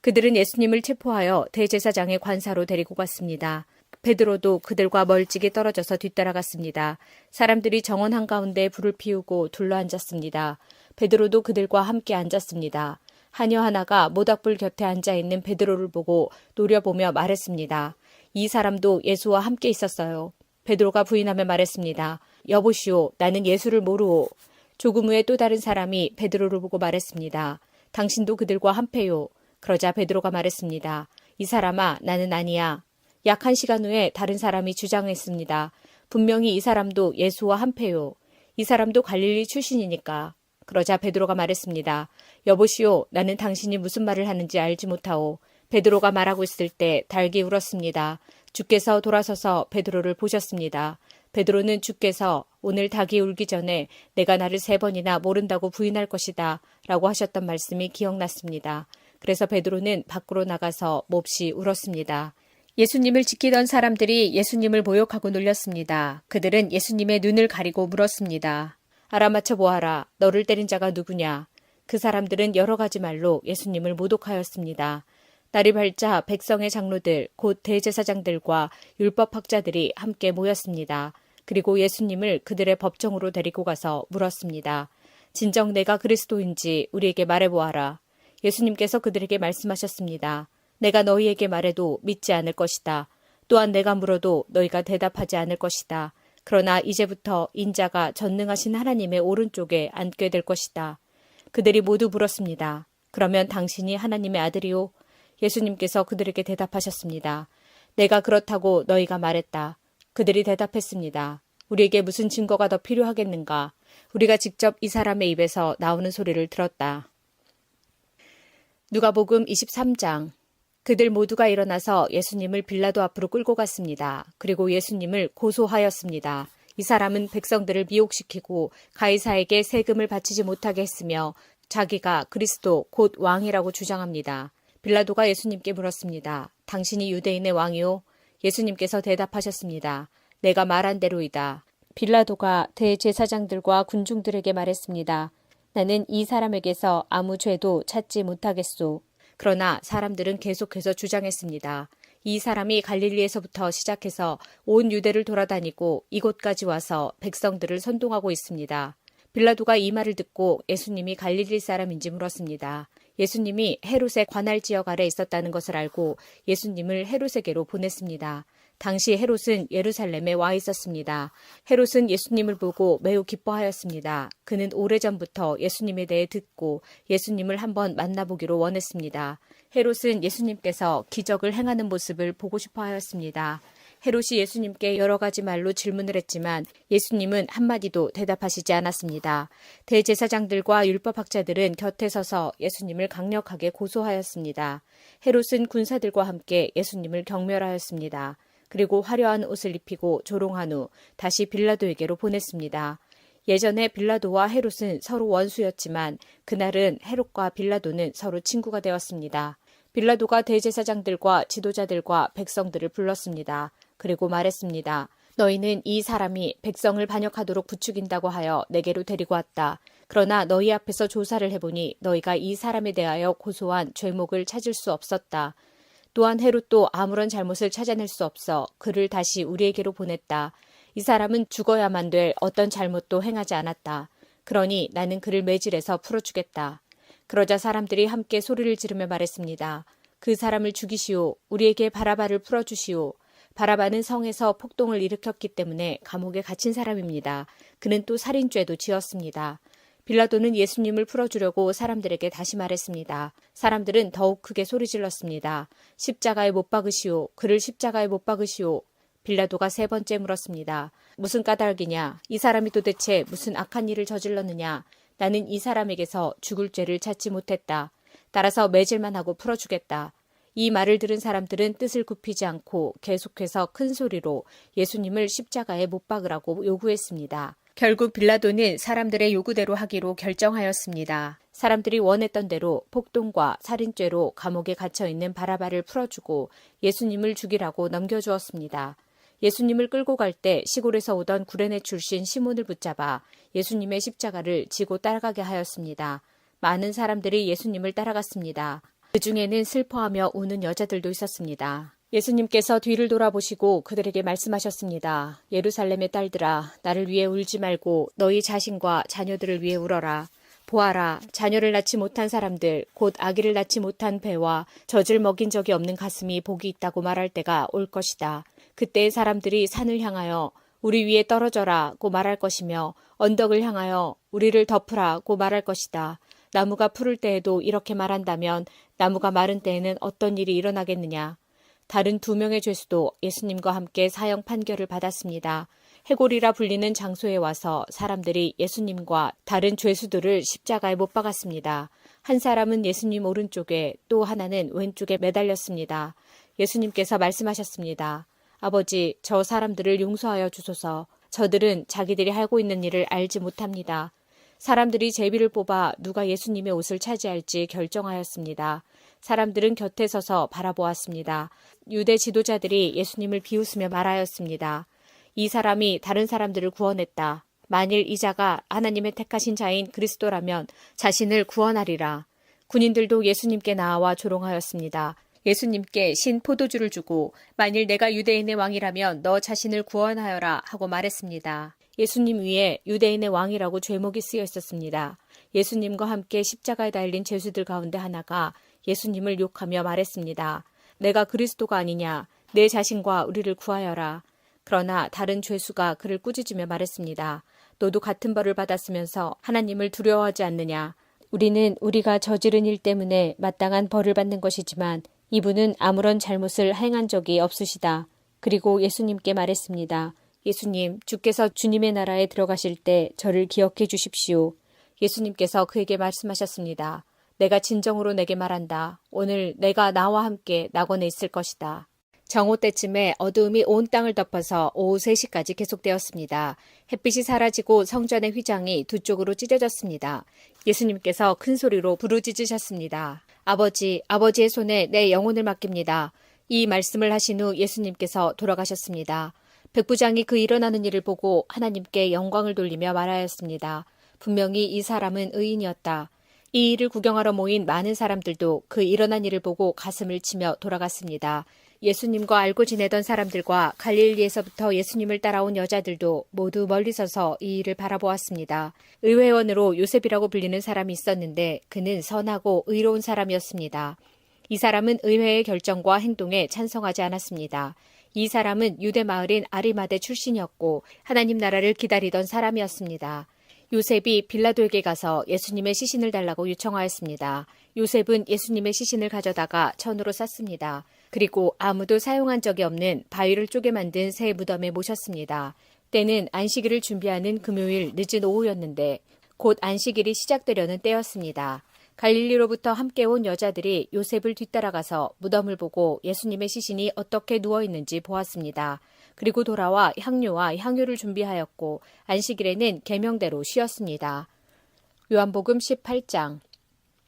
그들은 예수님을 체포하여 대제사장의 관사로 데리고 갔습니다. 베드로도 그들과 멀찍이 떨어져서 뒤따라갔습니다. 사람들이 정원 한가운데 불을 피우고 둘러앉았습니다. 베드로도 그들과 함께 앉았습니다. 하녀 하나가 모닥불 곁에 앉아있는 베드로를 보고 노려보며 말했습니다. 이 사람도 예수와 함께 있었어요. 베드로가 부인하며 말했습니다. 여보시오, 나는 예수를 모르오. 조금 후에 또 다른 사람이 베드로를 보고 말했습니다. 당신도 그들과 한패요. 그러자 베드로가 말했습니다. 이 사람아, 나는 아니야. 약 1시간 후에 다른 사람이 주장했습니다. 분명히 이 사람도 예수와 한패요. 이 사람도 갈릴리 출신이니까. 그러자 베드로가 말했습니다. 여보시오, 나는 당신이 무슨 말을 하는지 알지 못하오. 베드로가 말하고 있을 때 닭이 울었습니다. 주께서 돌아서서 베드로를 보셨습니다. 베드로는 주께서 오늘 닭이 울기 전에 내가 나를 3번이나 모른다고 부인할 것이다 라고 하셨던 말씀이 기억났습니다. 그래서 베드로는 밖으로 나가서 몹시 울었습니다. 예수님을 지키던 사람들이 예수님을 모욕하고 놀렸습니다. 그들은 예수님의 눈을 가리고 물었습니다. 알아맞혀 보아라. 너를 때린 자가 누구냐? 그 사람들은 여러 가지 말로 예수님을 모독하였습니다. 날이 밝자 백성의 장로들, 곧 대제사장들과 율법학자들이 함께 모였습니다. 그리고 예수님을 그들의 법정으로 데리고 가서 물었습니다. 진정 내가 그리스도인지 우리에게 말해보아라. 예수님께서 그들에게 말씀하셨습니다. 내가 너희에게 말해도 믿지 않을 것이다. 또한 내가 물어도 너희가 대답하지 않을 것이다. 그러나 이제부터 인자가 전능하신 하나님의 오른쪽에 앉게 될 것이다. 그들이 모두 물었습니다. 그러면 당신이 하나님의 아들이요? 예수님께서 그들에게 대답하셨습니다. 내가 그렇다고 너희가 말했다. 그들이 대답했습니다. 우리에게 무슨 증거가 더 필요하겠는가? 우리가 직접 이 사람의 입에서 나오는 소리를 들었다. 누가복음 23장. 그들 모두가 일어나서 예수님을 빌라도 앞으로 끌고 갔습니다. 그리고 예수님을 고소하였습니다. 이 사람은 백성들을 미혹시키고 가이사에게 세금을 바치지 못하게 했으며 자기가 그리스도 곧 왕이라고 주장합니다. 빌라도가 예수님께 물었습니다. 당신이 유대인의 왕이요? 예수님께서 대답하셨습니다. 내가 말한 대로이다. 빌라도가 대제사장들과 군중들에게 말했습니다. 나는 이 사람에게서 아무 죄도 찾지 못하겠소. 그러나 사람들은 계속해서 주장했습니다. 이 사람이 갈릴리에서부터 시작해서 온 유대를 돌아다니고 이곳까지 와서 백성들을 선동하고 있습니다. 빌라도가 이 말을 듣고 예수님이 갈릴리 사람인지 물었습니다. 예수님이 헤롯의 관할 지역 아래 있었다는 것을 알고 예수님을 헤롯에게로 보냈습니다. 당시 헤롯은 예루살렘에 와 있었습니다. 헤롯은 예수님을 보고 매우 기뻐하였습니다. 그는 오래전부터 예수님에 대해 듣고 예수님을 한번 만나보기로 원했습니다. 헤롯은 예수님께서 기적을 행하는 모습을 보고 싶어 하였습니다. 헤롯이 예수님께 여러 가지 말로 질문을 했지만 예수님은 한마디도 대답하시지 않았습니다. 대제사장들과 율법학자들은 곁에 서서 예수님을 강력하게 고소하였습니다. 헤롯은 군사들과 함께 예수님을 경멸하였습니다. 그리고 화려한 옷을 입히고 조롱한 후 다시 빌라도에게로 보냈습니다. 예전에 빌라도와 헤롯은 서로 원수였지만 그날은 헤롯과 빌라도는 서로 친구가 되었습니다. 빌라도가 대제사장들과 지도자들과 백성들을 불렀습니다. 그리고 말했습니다. 너희는 이 사람이 백성을 반역하도록 부추긴다고 하여 내게로 데리고 왔다. 그러나 너희 앞에서 조사를 해보니 너희가 이 사람에 대하여 고소한 죄목을 찾을 수 없었다. 또한 헤롯도 아무런 잘못을 찾아낼 수 없어 그를 다시 우리에게로 보냈다. 이 사람은 죽어야만 될 어떤 잘못도 행하지 않았다. 그러니 나는 그를 매질해서 풀어주겠다. 그러자 사람들이 함께 소리를 지르며 말했습니다. 그 사람을 죽이시오. 우리에게 바라바를 풀어주시오. 바라바는 성에서 폭동을 일으켰기 때문에 감옥에 갇힌 사람입니다. 그는 또 살인죄도 지었습니다. 빌라도는 예수님을 풀어주려고 사람들에게 다시 말했습니다. 사람들은 더욱 크게 소리질렀습니다. 십자가에 못 박으시오. 그를 십자가에 못 박으시오. 빌라도가 세 번째 물었습니다. 무슨 까닭이냐? 이 사람이 도대체 무슨 악한 일을 저질렀느냐? 나는 이 사람에게서 죽을 죄를 찾지 못했다. 따라서 매질만 하고 풀어주겠다. 이 말을 들은 사람들은 뜻을 굽히지 않고 계속해서 큰 소리로 예수님을 십자가에 못 박으라고 요구했습니다. 결국 빌라도는 사람들의 요구대로 하기로 결정하였습니다. 사람들이 원했던 대로 폭동과 살인죄로 감옥에 갇혀있는 바라바를 풀어주고 예수님을 죽이라고 넘겨주었습니다. 예수님을 끌고 갈 때 시골에서 오던 구레네 출신 시몬을 붙잡아 예수님의 십자가를 지고 따라가게 하였습니다. 많은 사람들이 예수님을 따라갔습니다. 그 중에는 슬퍼하며 우는 여자들도 있었습니다. 예수님께서 뒤를 돌아보시고 그들에게 말씀하셨습니다. 예루살렘의 딸들아, 나를 위해 울지 말고 너희 자신과 자녀들을 위해 울어라. 보아라, 자녀를 낳지 못한 사람들, 곧 아기를 낳지 못한 배와 젖을 먹인 적이 없는 가슴이 복이 있다고 말할 때가 올 것이다. 그때 사람들이 산을 향하여 우리 위에 떨어져라고 말할 것이며 언덕을 향하여 우리를 덮으라고 말할 것이다. 나무가 푸를 때에도 이렇게 말한다면 나무가 마른 때에는 어떤 일이 일어나겠느냐. 다른 두 명의 죄수도 예수님과 함께 사형 판결을 받았습니다. 해골이라 불리는 장소에 와서 사람들이 예수님과 다른 죄수들을 십자가에 못 박았습니다. 한 사람은 예수님 오른쪽에 또 하나는 왼쪽에 매달렸습니다. 예수님께서 말씀하셨습니다. 아버지, 저 사람들을 용서하여 주소서. 저들은 자기들이 하고 있는 일을 알지 못합니다. 사람들이 제비를 뽑아 누가 예수님의 옷을 차지할지 결정하였습니다. 사람들은 곁에 서서 바라보았습니다. 유대 지도자들이 예수님을 비웃으며 말하였습니다. 이 사람이 다른 사람들을 구원했다. 만일 이 자가 하나님의 택하신 자인 그리스도라면 자신을 구원하리라. 군인들도 예수님께 나와 조롱하였습니다. 예수님께 신 포도주를 주고 만일 내가 유대인의 왕이라면 너 자신을 구원하여라 하고 말했습니다. 예수님 위에 유대인의 왕이라고 죄목이 쓰여 있었습니다. 예수님과 함께 십자가에 달린 죄수들 가운데 하나가 예수님을 욕하며 말했습니다. 내가 그리스도가 아니냐? 내 자신과 우리를 구하여라. 그러나 다른 죄수가 그를 꾸짖으며 말했습니다. 너도 같은 벌을 받았으면서 하나님을 두려워하지 않느냐? 우리는 우리가 저지른 일 때문에 마땅한 벌을 받는 것이지만 이분은 아무런 잘못을 행한 적이 없으시다. 그리고 예수님께 말했습니다. 예수님, 주께서 주님의 나라에 들어가실 때 저를 기억해 주십시오. 예수님께서 그에게 말씀하셨습니다. 내가 진정으로 내게 말한다. 오늘 내가 나와 함께 낙원에 있을 것이다. 정오 때쯤에 어두움이 온 땅을 덮어서 오후 3시까지 계속되었습니다. 햇빛이 사라지고 성전의 휘장이 두 쪽으로 찢어졌습니다. 예수님께서 큰 소리로 부르짖으셨습니다. 아버지, 아버지의 손에 내 영혼을 맡깁니다. 이 말씀을 하신 후 예수님께서 돌아가셨습니다. 백부장이 그 일어나는 일을 보고 하나님께 영광을 돌리며 말하였습니다. 분명히 이 사람은 의인이었다. 이 일을 구경하러 모인 많은 사람들도 그 일어난 일을 보고 가슴을 치며 돌아갔습니다. 예수님과 알고 지내던 사람들과 갈릴리에서부터 예수님을 따라온 여자들도 모두 멀리 서서 이 일을 바라보았습니다. 의회원으로 요셉이라고 불리는 사람이 있었는데 그는 선하고 의로운 사람이었습니다. 이 사람은 의회의 결정과 행동에 찬성하지 않았습니다. 이 사람은 유대 마을인 아리마대 출신이었고 하나님 나라를 기다리던 사람이었습니다. 요셉이 빌라도에게 가서 예수님의 시신을 달라고 요청하였습니다. 요셉은 예수님의 시신을 가져다가 천으로 쌌습니다. 그리고 아무도 사용한 적이 없는 바위를 쪼개 만든 새 무덤에 모셨습니다. 때는 안식일을 준비하는 금요일 늦은 오후였는데 곧 안식일이 시작되려는 때였습니다. 갈릴리로부터 함께 온 여자들이 요셉을 뒤따라가서 무덤을 보고 예수님의 시신이 어떻게 누워있는지 보았습니다. 그리고 돌아와 향료와 향유를 준비하였고 안식일에는 계명대로 쉬었습니다. 요한복음 18장.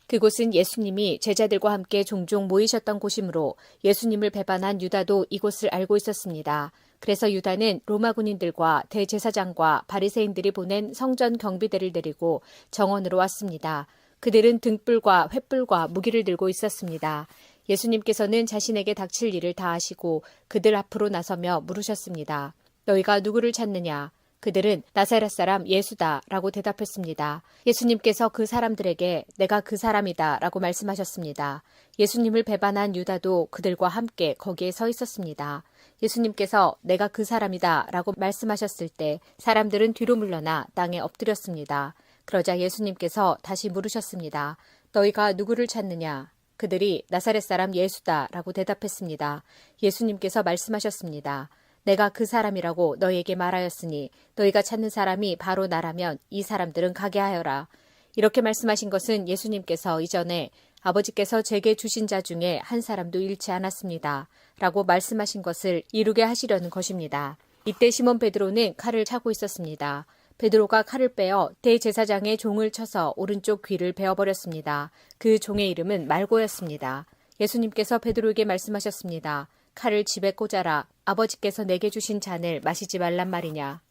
그곳은 예수님이 제자들과 함께 종종 모이셨던 곳이므로 예수님을 배반한 유다도 이곳을 알고 있었습니다. 그래서 유다는 로마 군인들과 대제사장과 바리새인들이 보낸 성전 경비대를 데리고 정원으로 왔습니다. 그들은 등불과 횃불과 무기를 들고 있었습니다. 예수님께서는 자신에게 닥칠 일을 다 아시고 그들 앞으로 나서며 물으셨습니다. 너희가 누구를 찾느냐? 그들은 나사렛 사람 예수다 라고 대답했습니다. 예수님께서 그 사람들에게 내가 그 사람이다 라고 말씀하셨습니다. 예수님을 배반한 유다도 그들과 함께 거기에 서 있었습니다. 예수님께서 내가 그 사람이다 라고 말씀하셨을 때 사람들은 뒤로 물러나 땅에 엎드렸습니다. 그러자 예수님께서 다시 물으셨습니다. 너희가 누구를 찾느냐? 그들이 나사렛 사람 예수다 라고 대답했습니다. 예수님께서 말씀하셨습니다. 내가 그 사람이라고 너희에게 말하였으니 너희가 찾는 사람이 바로 나라면 이 사람들은 가게 하여라. 이렇게 말씀하신 것은 예수님께서 이전에 아버지께서 제게 주신 자 중에 한 사람도 잃지 않았습니다. 라고 말씀하신 것을 이루게 하시려는 것입니다. 이때 시몬 베드로는 칼을 차고 있었습니다. 베드로가 칼을 빼어 대제사장의 종을 쳐서 오른쪽 귀를 베어버렸습니다. 그 종의 이름은 말고였습니다. 예수님께서 베드로에게 말씀하셨습니다. 칼을 집에 꽂아라. 아버지께서 내게 주신 잔을 마시지 말란 말이냐.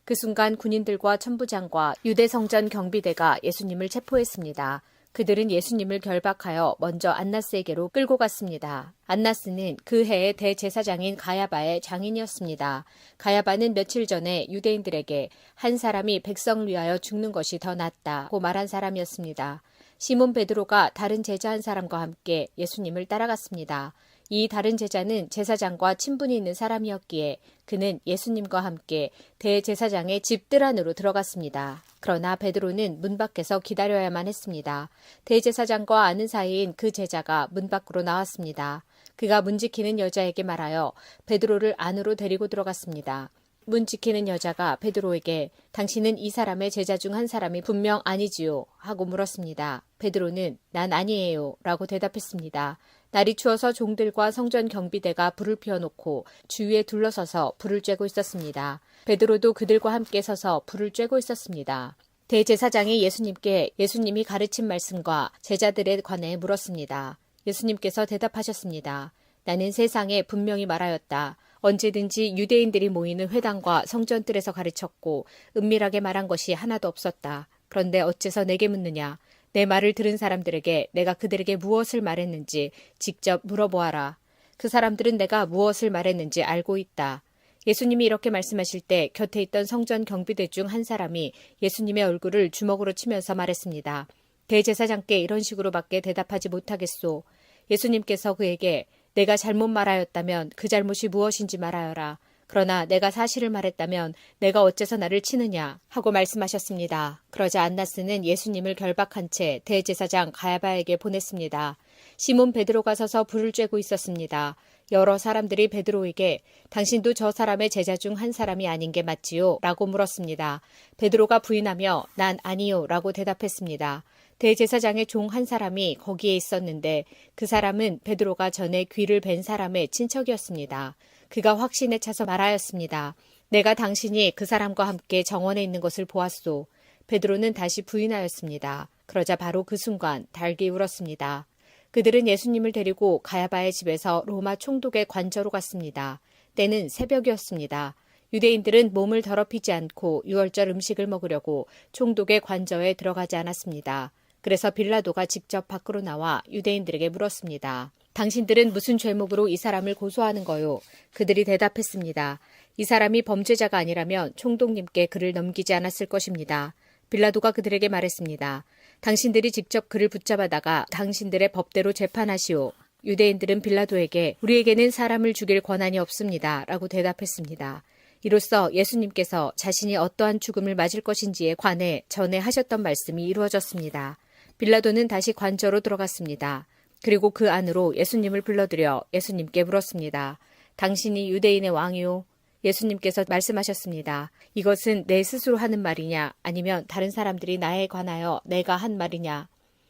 그 순간 군인들과 천부장과 유대 성전 경비대가 예수님을 체포했습니다. 그들은 예수님을 결박하여 먼저 안나스에게로 끌고 갔습니다. 안나스는 그 해의 대제사장인 가야바의 장인이었습니다. 가야바는 며칠 전에 유대인들에게 한 사람이 백성을 위하여 죽는 것이 더 낫다고 말한 사람이었습니다. 시몬 베드로가 다른 제자 한 사람과 함께 예수님을 따라갔습니다. 이 다른 제자는 제사장과 친분이 있는 사람이었기에 그는 예수님과 함께 대제사장의 집들 안으로 들어갔습니다. 그러나 베드로는 문 밖에서 기다려야만 했습니다. 대제사장과 아는 사이인 그 제자가 문 밖으로 나왔습니다. 그가 문 지키는 여자에게 말하여 베드로를 안으로 데리고 들어갔습니다. 문 지키는 여자가 베드로에게 당신은 이 사람의 제자 중 한 사람이 분명 아니지요? 하고 물었습니다. 베드로는 난 아니에요 라고 대답했습니다. 날이 추워서 종들과 성전 경비대가 불을 피워놓고 주위에 둘러서서 불을 쬐고 있었습니다. 베드로도 그들과 함께 서서 불을 쬐고 있었습니다. 대제사장이 예수님께 예수님이 가르친 말씀과 제자들에 관해 물었습니다. 예수님께서 대답하셨습니다. 나는 세상에 분명히 말하였다. 언제든지 유대인들이 모이는 회당과 성전들에서 가르쳤고 은밀하게 말한 것이 하나도 없었다. 그런데 어째서 내게 묻느냐? 내 말을 들은 사람들에게 내가 그들에게 무엇을 말했는지 직접 물어보아라. 그 사람들은 내가 무엇을 말했는지 알고 있다. 예수님이 이렇게 말씀하실 때 곁에 있던 성전 경비대 중 한 사람이 예수님의 얼굴을 주먹으로 치면서 말했습니다. 대제사장께 이런 식으로밖에 대답하지 못하겠소. 예수님께서 그에게 내가 잘못 말하였다면 그 잘못이 무엇인지 말하여라. 그러나 내가 사실을 말했다면 내가 어째서 나를 치느냐 하고 말씀하셨습니다. 그러자 안나스는 예수님을 결박한 채 대제사장 가야바에게 보냈습니다. 시몬 베드로가 서서 불을 쬐고 있었습니다. 여러 사람들이 베드로에게 당신도 저 사람의 제자 중 한 사람이 아닌 게 맞지요? 라고 물었습니다. 베드로가 부인하며 난 아니요 라고 대답했습니다. 대제사장의 종 한 사람이 거기에 있었는데 그 사람은 베드로가 전에 귀를 벤 사람의 친척이었습니다. 그가 확신에 차서 말하였습니다. 내가 당신이 그 사람과 함께 정원에 있는 것을 보았소. 베드로는 다시 부인하였습니다. 그러자 바로 그 순간 달기 울었습니다. 그들은 예수님을 데리고 가야바의 집에서 로마 총독의 관저로 갔습니다. 때는 새벽이었습니다. 유대인들은 몸을 더럽히지 않고 유월절 음식을 먹으려고 총독의 관저에 들어가지 않았습니다. 그래서 빌라도가 직접 밖으로 나와 유대인들에게 물었습니다. 당신들은 무슨 죄목으로 이 사람을 고소하는 거요? 그들이 대답했습니다. 이 사람이 범죄자가 아니라면 총독님께 그를 넘기지 않았을 것입니다. 빌라도가 그들에게 말했습니다. 당신들이 직접 그를 붙잡아다가 당신들의 법대로 재판하시오. 유대인들은 빌라도에게 우리에게는 사람을 죽일 권한이 없습니다. 라고 대답했습니다. 이로써 예수님께서 자신이 어떠한 죽음을 맞을 것인지에 관해 전에 하셨던 말씀이 이루어졌습니다. 빌라도는 다시 관저로 들어갔습니다. 그리고 그 안으로 예수님을 불러들여 예수님께 물었습니다. 당신이 유대인의 왕이요? 예수님께서 말씀하셨습니다. 이것은 내 스스로 하는 말이냐 아니면 다른 사람들이 나에 관하여 내가 한 말이냐?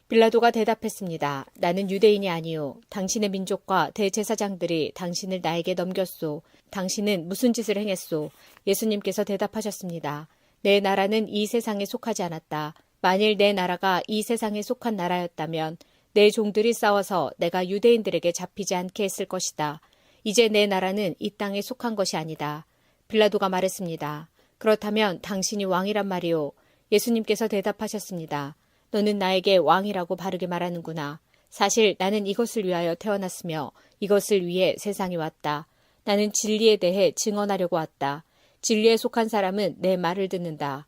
빌라도가 대답했습니다. 나는 유대인이 아니요. 당신의 민족과 대제사장들이 당신을 나에게 넘겼소. 당신은 무슨 짓을 행했소? 예수님께서 대답하셨습니다. 내 나라는 이 세상에 속하지 않았다. 만일 내 나라가 이 세상에 속한 나라였다면 내 종들이 싸워서 내가 유대인들에게 잡히지 않게 했을 것이다. 이제 내 나라는 이 땅에 속한 것이 아니다. 빌라도가 말했습니다. 그렇다면 당신이 왕이란 말이오. 예수님께서 대답하셨습니다. 너는 나에게 왕이라고 바르게 말하는구나. 사실 나는 이것을 위하여 태어났으며 이것을 위해 세상에 왔다. 나는 진리에 대해 증언하려고 왔다. 진리에 속한 사람은 내 말을 듣는다.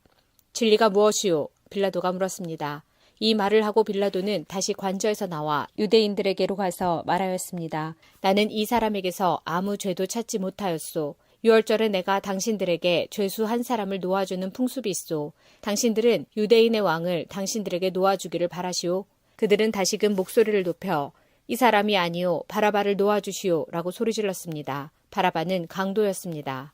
진리가 무엇이오? 빌라도가 물었습니다. 이 말을 하고 빌라도는 다시 관저에서 나와 유대인들에게로 가서 말하였습니다. 나는 이 사람에게서 아무 죄도 찾지 못하였소. 유월절에 내가 당신들에게 죄수 한 사람을 놓아주는 풍습이 있소. 당신들은 유대인의 왕을 당신들에게 놓아주기를 바라시오. 그들은 다시금 목소리를 높여 이 사람이 아니오 바라바를 놓아주시오 라고 소리질렀습니다. 바라바는 강도였습니다.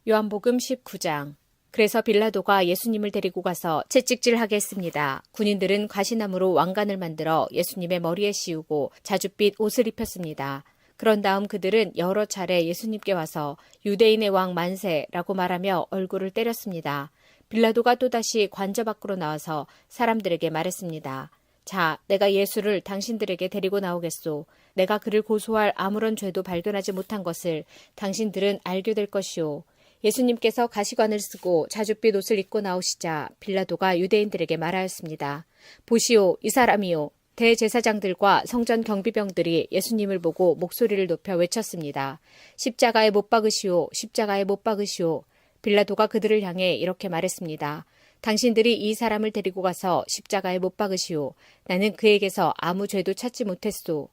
요한복음 19장. 그래서 빌라도가 예수님을 데리고 가서 채찍질하게 했습니다. 군인들은 가시나무로 왕관을 만들어 예수님의 머리에 씌우고 자줏빛 옷을 입혔습니다. 그런 다음 그들은 여러 차례 예수님께 와서 유대인의 왕 만세라고 말하며 얼굴을 때렸습니다. 빌라도가 또다시 관저 밖으로 나와서 사람들에게 말했습니다. 자, 내가 예수를 당신들에게 데리고 나오겠소. 내가 그를 고소할 아무런 죄도 발견하지 못한 것을 당신들은 알게 될 것이오. 예수님께서 가시관을 쓰고 자줏빛 옷을 입고 나오시자 빌라도가 유대인들에게 말하였습니다. 보시오, 이 사람이요. 대제사장들과 성전 경비병들이 예수님을 보고 목소리를 높여 외쳤습니다. 십자가에 못 박으시오, 십자가에 못 박으시오. 빌라도가 그들을 향해 이렇게 말했습니다. 당신들이 이 사람을 데리고 가서 십자가에 못 박으시오. 나는 그에게서 아무 죄도 찾지 못했소.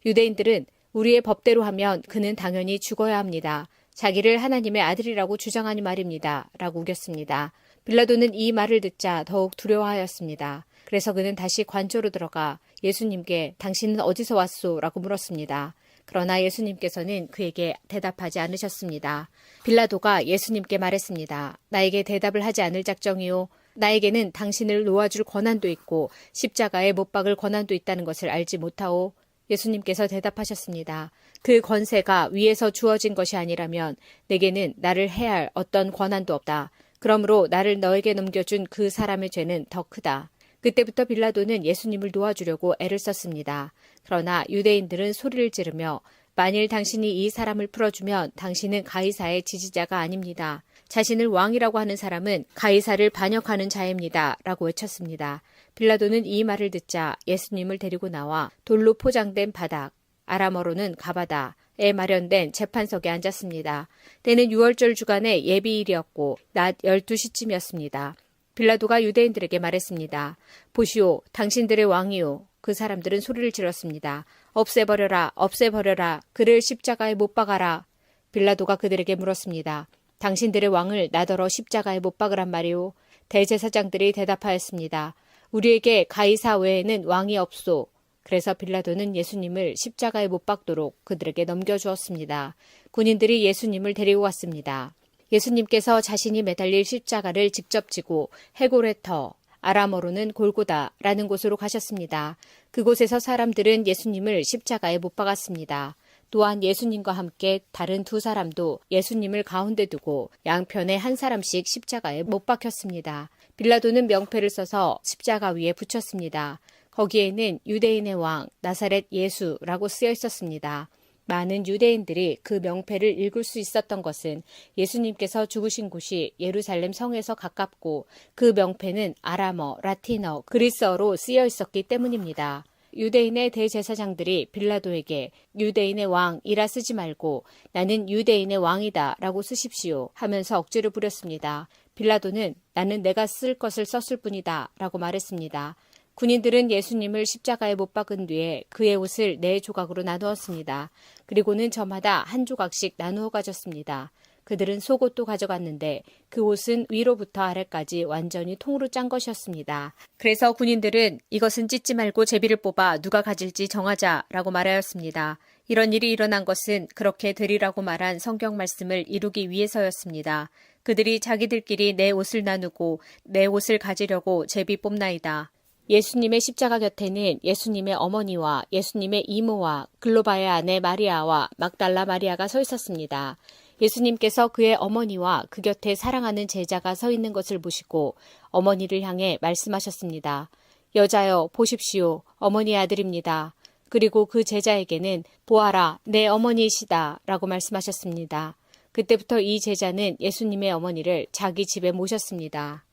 유대인들은 우리의 법대로 하면 그는 당연히 죽어야 합니다. 자기를 하나님의 아들이라고 주장하니 말입니다. 라고 우겼습니다. 빌라도는 이 말을 듣자 더욱 두려워하였습니다. 그래서 그는 다시 관저로 들어가 예수님께 당신은 어디서 왔소? 라고 물었습니다. 그러나 예수님께서는 그에게 대답하지 않으셨습니다. 빌라도가 예수님께 말했습니다. 나에게 대답을 하지 않을 작정이요. 나에게는 당신을 놓아줄 권한도 있고 십자가에 못 박을 권한도 있다는 것을 알지 못하오. 예수님께서 대답하셨습니다. 그 권세가 위에서 주어진 것이 아니라면 내게는 나를 해할 어떤 권한도 없다. 그러므로 나를 너에게 넘겨준 그 사람의 죄는 더 크다. 그때부터 빌라도는 예수님을 도와주려고 애를 썼습니다. 그러나 유대인들은 소리를 지르며 만일 당신이 이 사람을 풀어주면 당신은 가이사의 지지자가 아닙니다. 자신을 왕이라고 하는 사람은 가이사를 반역하는 자입니다. 라고 외쳤습니다. 빌라도는 이 말을 듣자 예수님을 데리고 나와 돌로 포장된 바닥, 아람어로는 가바다, 에 마련된 재판석에 앉았습니다. 때는 6월절 주간의 예비일이었고 낮 12시쯤이었습니다. 빌라도가 유대인들에게 말했습니다. 보시오, 당신들의 왕이요. 그 사람들은 소리를 질렀습니다. 없애버려라, 없애버려라. 그를 십자가에 못 박아라. 빌라도가 그들에게 물었습니다. 당신들의 왕을 나더러 십자가에 못 박으란 말이오. 대제사장들이 대답하였습니다. 우리에게 가이사 외에는 왕이 없소. 그래서 빌라도는 예수님을 십자가에 못 박도록 그들에게 넘겨주었습니다. 군인들이 예수님을 데리고 갔습니다. 예수님께서 자신이 매달릴 십자가를 직접 지고 헤고레터, 아람어로는 골고다라는 곳으로 가셨습니다. 그곳에서 사람들은 예수님을 십자가에 못 박았습니다. 또한 예수님과 함께 다른 두 사람도 예수님을 가운데 두고 양편에 한 사람씩 십자가에 못 박혔습니다. 빌라도는 명패를 써서 십자가 위에 붙였습니다. 거기에는 유대인의 왕 나사렛 예수라고 쓰여 있었습니다. 많은 유대인들이 그 명패를 읽을 수 있었던 것은 예수님께서 죽으신 곳이 예루살렘 성에서 가깝고 그 명패는 아람어, 라틴어, 그리스어로 쓰여 있었기 때문입니다. 유대인의 대제사장들이 빌라도에게 유대인의 왕이라 쓰지 말고 나는 유대인의 왕이다 라고 쓰십시오 하면서 억지를 부렸습니다. 빌라도는 나는 내가 쓸 것을 썼을 뿐이다 라고 말했습니다. 군인들은 예수님을 십자가에 못 박은 뒤에 그의 옷을 4조각으로 나누었습니다. 그리고는 저마다 한 조각씩 나누어 가졌습니다. 그들은 속옷도 가져갔는데 그 옷은 위로부터 아래까지 완전히 통으로 짠 것이었습니다. 그래서 군인들은 이것은 찢지 말고 제비를 뽑아 누가 가질지 정하자라고 말하였습니다. 이런 일이 일어난 것은 그렇게 되리라고 말한 성경 말씀을 이루기 위해서였습니다. 그들이 자기들끼리 내 옷을 나누고 내 옷을 가지려고 제비 뽑나이다. 예수님의 십자가 곁에는 예수님의 어머니와 예수님의 이모와 글로바의 아내 마리아와 막달라 마리아가 서 있었습니다. 예수님께서 그의 어머니와 그 곁에 사랑하는 제자가 서 있는 것을 보시고 어머니를 향해 말씀하셨습니다. 여자여 보십시오. 어머니의 아들입니다. 그리고 그 제자에게는 보아라 내 어머니이시다 라고 말씀하셨습니다. 그때부터 이 제자는 예수님의 어머니를 자기 집에 모셨습니다.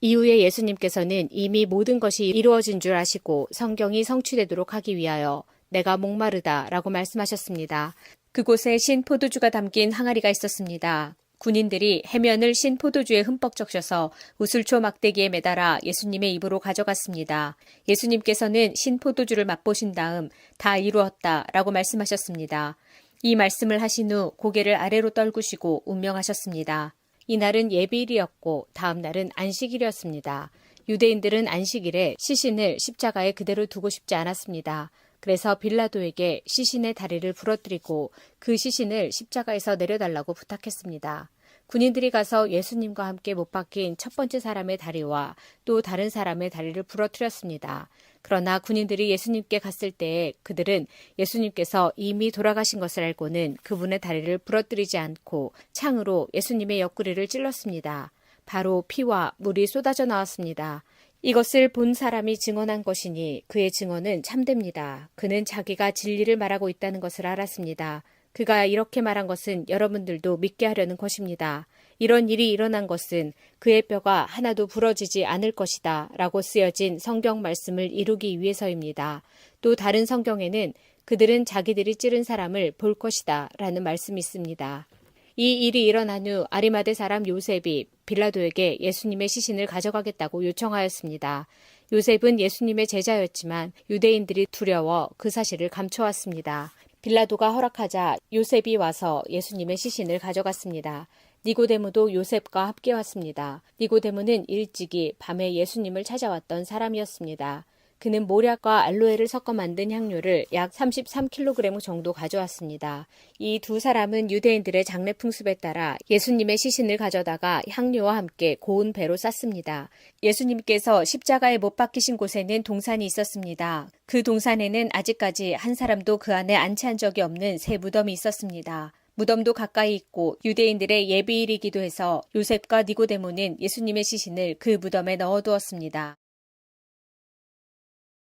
이후에 예수님께서는 이미 모든 것이 이루어진 줄 아시고 성경이 성취되도록 하기 위하여 내가 목마르다 라고 말씀하셨습니다. 그곳에 신 포도주가 담긴 항아리가 있었습니다. 군인들이 해면을 신 포도주에 흠뻑 적셔서 우슬초 막대기에 매달아 예수님의 입으로 가져갔습니다. 예수님께서는 신 포도주를 맛보신 다음 다 이루었다 라고 말씀하셨습니다. 이 말씀을 하신 후 고개를 아래로 떨구시고 운명하셨습니다. 이날은 예비일이었고 다음 날은 안식일이었습니다. 유대인들은 안식일에 시신을 십자가에 그대로 두고 싶지 않았습니다. 그래서 빌라도에게 시신의 다리를 부러뜨리고 그 시신을 십자가에서 내려달라고 부탁했습니다. 군인들이 가서 예수님과 함께 못 박힌 첫 번째 사람의 다리와 또 다른 사람의 다리를 부러뜨렸습니다. 그러나 군인들이 예수님께 갔을 때에 그들은 예수님께서 이미 돌아가신 것을 알고는 그분의 다리를 부러뜨리지 않고 창으로 예수님의 옆구리를 찔렀습니다. 바로 피와 물이 쏟아져 나왔습니다. 이것을 본 사람이 증언한 것이니 그의 증언은 참됩니다. 그는 자기가 진리를 말하고 있다는 것을 알았습니다. 그가 이렇게 말한 것은 여러분들도 믿게 하려는 것입니다. 이런 일이 일어난 것은 그의 뼈가 하나도 부러지지 않을 것이다 라고 쓰여진 성경 말씀을 이루기 위해서입니다. 또 다른 성경에는 그들은 자기들이 찌른 사람을 볼 것이다 라는 말씀이 있습니다. 이 일이 일어난 후 아리마대 사람 요셉이 빌라도에게 예수님의 시신을 가져가겠다고 요청하였습니다. 요셉은 예수님의 제자였지만 유대인들이 두려워 그 사실을 감춰왔습니다. 빌라도가 허락하자 요셉이 와서 예수님의 시신을 가져갔습니다. 니고데모도 요셉과 함께 왔습니다. 니고데모는 일찍이 밤에 예수님을 찾아왔던 사람이었습니다. 그는 모략과 알로에를 섞어 만든 향료를 약 33kg 정도 가져왔습니다. 이 두 사람은 유대인들의 장례 풍습에 따라 예수님의 시신을 가져다가 향료와 함께 고운 배로 쌌습니다. 예수님께서 십자가에 못 박히신 곳에는 동산이 있었습니다. 그 동산에는 아직까지 한 사람도 그 안에 안치한 적이 없는 새 무덤이 있었습니다. 무덤도 가까이 있고 유대인들의 예비일이기도 해서 요셉과 니고데모는 예수님의 시신을 그 무덤에 넣어두었습니다.